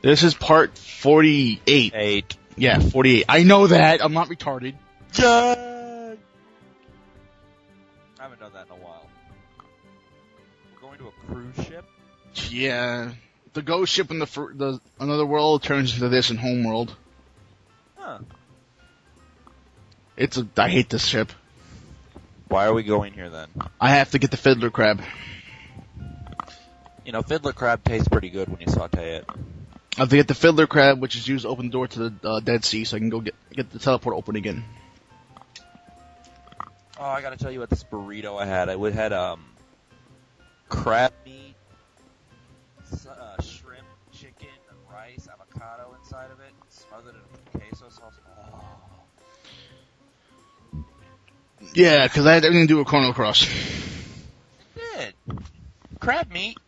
This is part 48. 8. Yeah, 48. I know that. I'm not retarded. I haven't done that in a while. We're going to a cruise ship? Yeah. The ghost ship in the another world turns into this in Homeworld. Huh. I hate this ship. Why are we going here then? I have to get the fiddler crab. You know, fiddler crab tastes pretty good when you saute it. I have to get the fiddler crab, which is used to open the door to the Dead Sea, so I can go get the teleport open again. Oh, I gotta tell you about this burrito I had. It had crab meat, shrimp, chicken, rice, avocado inside of it, smothered in queso sauce. Oh. Yeah, because I had everything to do with Chrono Cross. It did. Crab meat.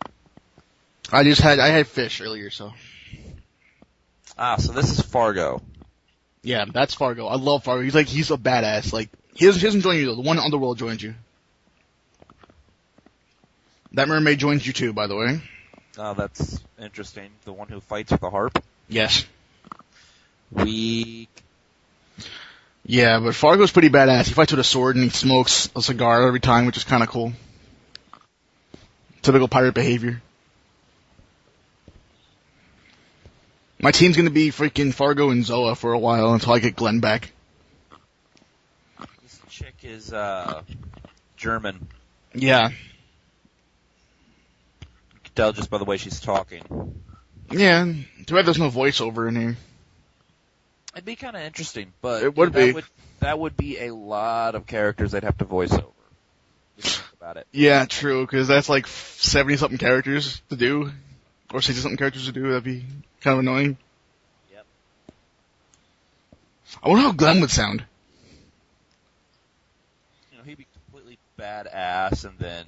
I had fish earlier, so. Ah, so this is Fargo. Yeah, that's Fargo. I love Fargo. He's a badass. Like, he doesn't join you though. The one Underworld joins you. That mermaid joins you too, by the way. Oh, that's interesting. The one who fights with the harp? Yes. Weak. Yeah, but Fargo's pretty badass. He fights with a sword and he smokes a cigar every time, which is kind of cool. Typical pirate behavior. My team's gonna be freaking Fargo and Zoa for a while until I get Glenn back. This chick is, German. Yeah. You can tell just by the way she's talking. Yeah. Too bad there's no voiceover in here. It'd be kind of interesting, but it would be. That would be a lot of characters they'd have to voice over. If you think about it. Yeah, true, because that's like 70-something characters to do. Or 60-something characters to do. That'd be kind of annoying. Yep. I wonder how Glenn would sound. You know, he'd be completely badass, and then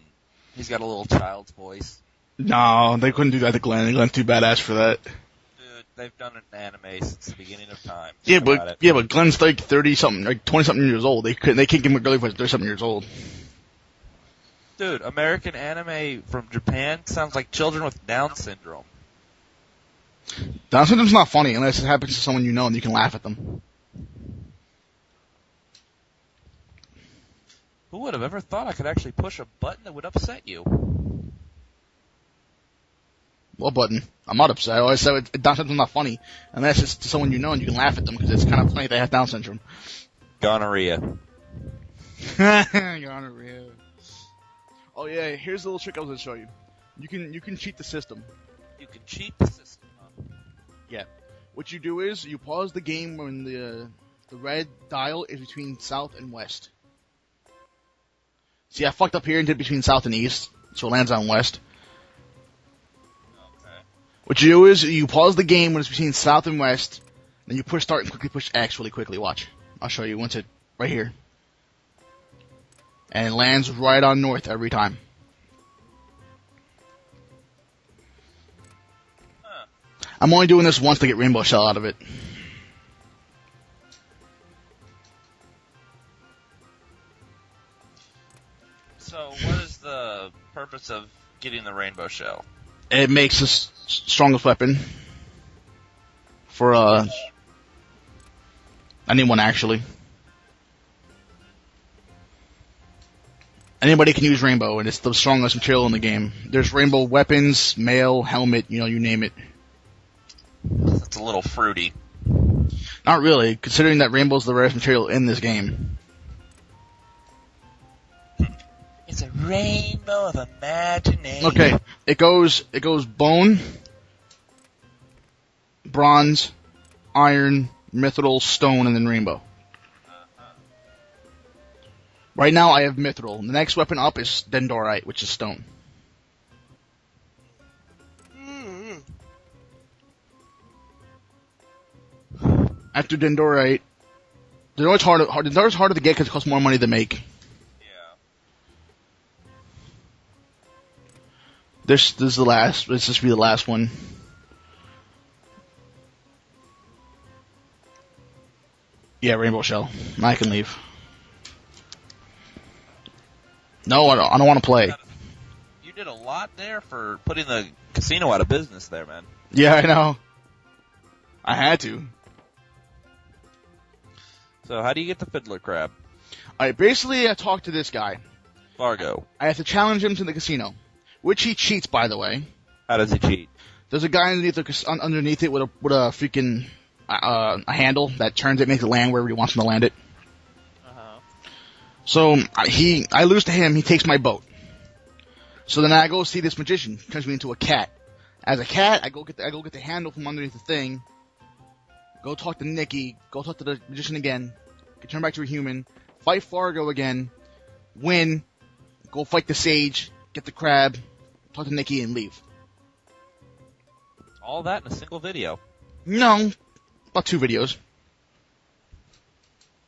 he's got a little child's voice. No, they couldn't do that to Glenn. Glenn's too badass for that. Dude, they've done an anime since the beginning of time. Yeah, but Glenn's like 30-something, like 20-something years old. They can't give him a girly voice at 30-something years old. Dude, American anime from Japan sounds like children with Down syndrome. Down syndrome's not funny unless it happens to someone you know and you can laugh at them. Who would have ever thought I could actually push a button that would upset you? What button? I'm not upset. I always said Down syndrome's not funny unless it's to someone you know and you can laugh at them because it's kind of funny they have Down syndrome. Gonorrhea. Gonorrhea. Oh yeah, here's a little trick I was going to show you. You can cheat the system. You can cheat the system, huh? Yeah. What you do is you pause the game when the red dial is between south and west. See, I fucked up here and did between south and east, so it lands on west. Okay. What you do is you pause the game when it's between south and west, then you push start and quickly push X really quickly. Watch. I'll show you once right here. And it lands right on north every time. Huh. I'm only doing this once to get Rainbow Shell out of it. So, what is the purpose of getting the rainbow shell? It makes us strongest weapon for anyone actually. Anybody can use rainbow, and it's the strongest material in the game. There's rainbow weapons, mail, helmet, you name it. It's a little fruity. Not really, considering that rainbow's the rarest material in this game. It's a rainbow of imagination. Okay, it goes bone, bronze, iron, mithril, stone, and then rainbow. Right now I have mithril. The next weapon up is dendrite, which is stone. After dendrite, dendrite's harder to get because it costs more money to make. Yeah. This is the last. This will be the last one. Yeah, rainbow shell. I can leave. No, I don't want to play. You did a lot there for putting the casino out of business there, man. Yeah, I know. I had to. So how do you get the fiddler crab? Alright, basically I talked to this guy. Fargo. I have to challenge him to the casino. Which he cheats, by the way. How does he cheat? There's a guy underneath it with a freaking a handle that turns it, makes it land wherever he wants him to land it. So I lose to him. He takes my boat. So then I go see this magician. Turns me into a cat. As a cat, I go get the handle from underneath the thing. Go talk to Nikki. Go talk to the magician again. Get turned back to a human. Fight Fargo again. Win. Go fight the sage. Get the crab. Talk to Nikki and leave. All that in a single video. No, about 2 videos.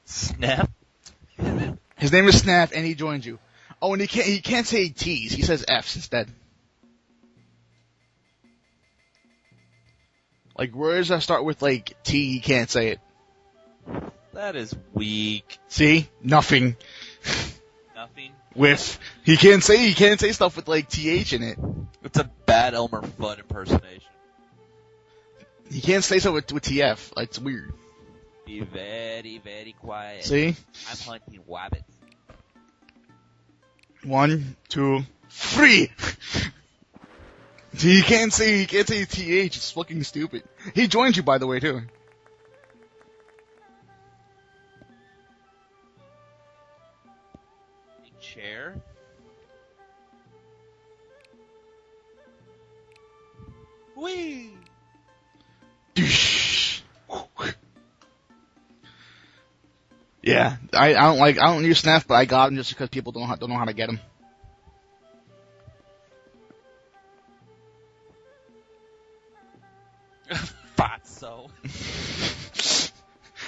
Snap. His name is Snap, and he joins you. Oh, and he can't say T's. He says F's instead. Like words that start with like T, he can't say it. That is weak. See, nothing. Nothing. With he can't say stuff with like TH in it. It's a bad Elmer Fudd impersonation. He can't say stuff with TF. Like, it's weird. Be very, very quiet. See? I'm hunting wabbits. 1, 2, 3. He can't say TH. It's fucking stupid. He joined you, by the way, too. A chair? Whee! Yeah, I don't use Snap, but I got him just because people don't know how to get him. Thought so.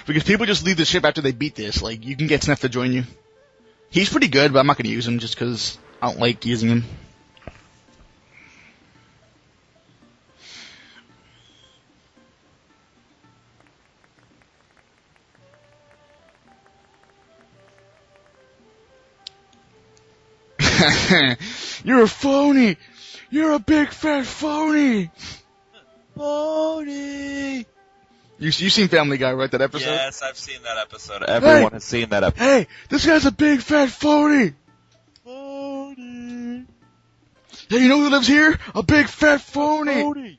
Because people just leave the ship after they beat this. Like, you can get Snap to join you. He's pretty good, but I'm not going to use him just because I don't like using him. You're a phony! You're a big fat phony! Phony! You seen Family Guy, right? That episode? Yes, I've seen that episode. Everyone has seen that episode. Hey, this guy's a big fat phony! Phony! Hey, you know who lives here? A big fat phony!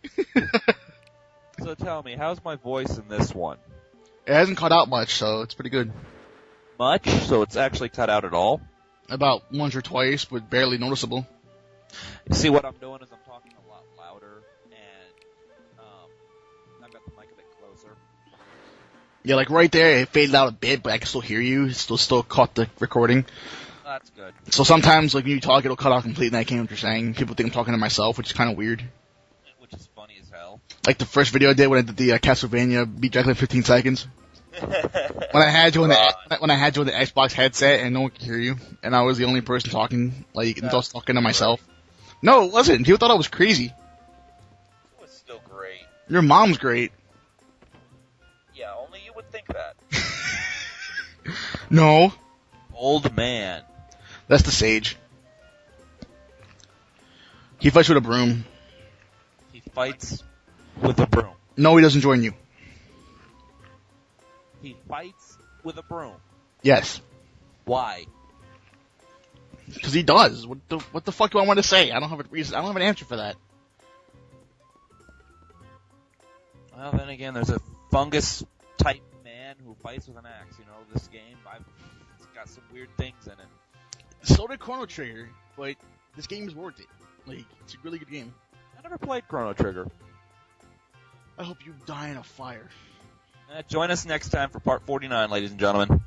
So tell me, how's my voice in this one? It hasn't cut out much, so it's pretty good. Much? So it's actually cut out at all? About once or twice, but barely noticeable. See, what I'm doing is I'm talking a lot louder, and I've got the mic a bit closer. Yeah, like right there, it faded out a bit, but I can still hear you. It still caught the recording. That's good. So sometimes, like, when you talk, it'll cut out completely, and I can't hear what you're saying. People think I'm talking to myself, which is kind of weird. Which is funny as hell. Like the first video I did when I did the Castlevania beat Dracula in 15 seconds. When I had you on the Xbox headset and no one could hear you, and I was the only person talking, like, and I was talking to myself. No, it wasn't. People thought I was crazy. It was still great. Your mom's great. Yeah, only you would think that. No. Old man. That's the sage. He fights with a broom. He fights with a broom. No, he doesn't join you. He fights with a broom. Yes. Why? Because he does. What the fuck do I want to say? I don't have a reason. I don't have an answer for that. Well, then again, there's a fungus-type man who fights with an axe. You know, this game, it's got some weird things in it. So did Chrono Trigger, but this game is worth it. Like, it's a really good game. I never played Chrono Trigger. I hope you die in a fire. Join us next time for part 49, ladies and gentlemen.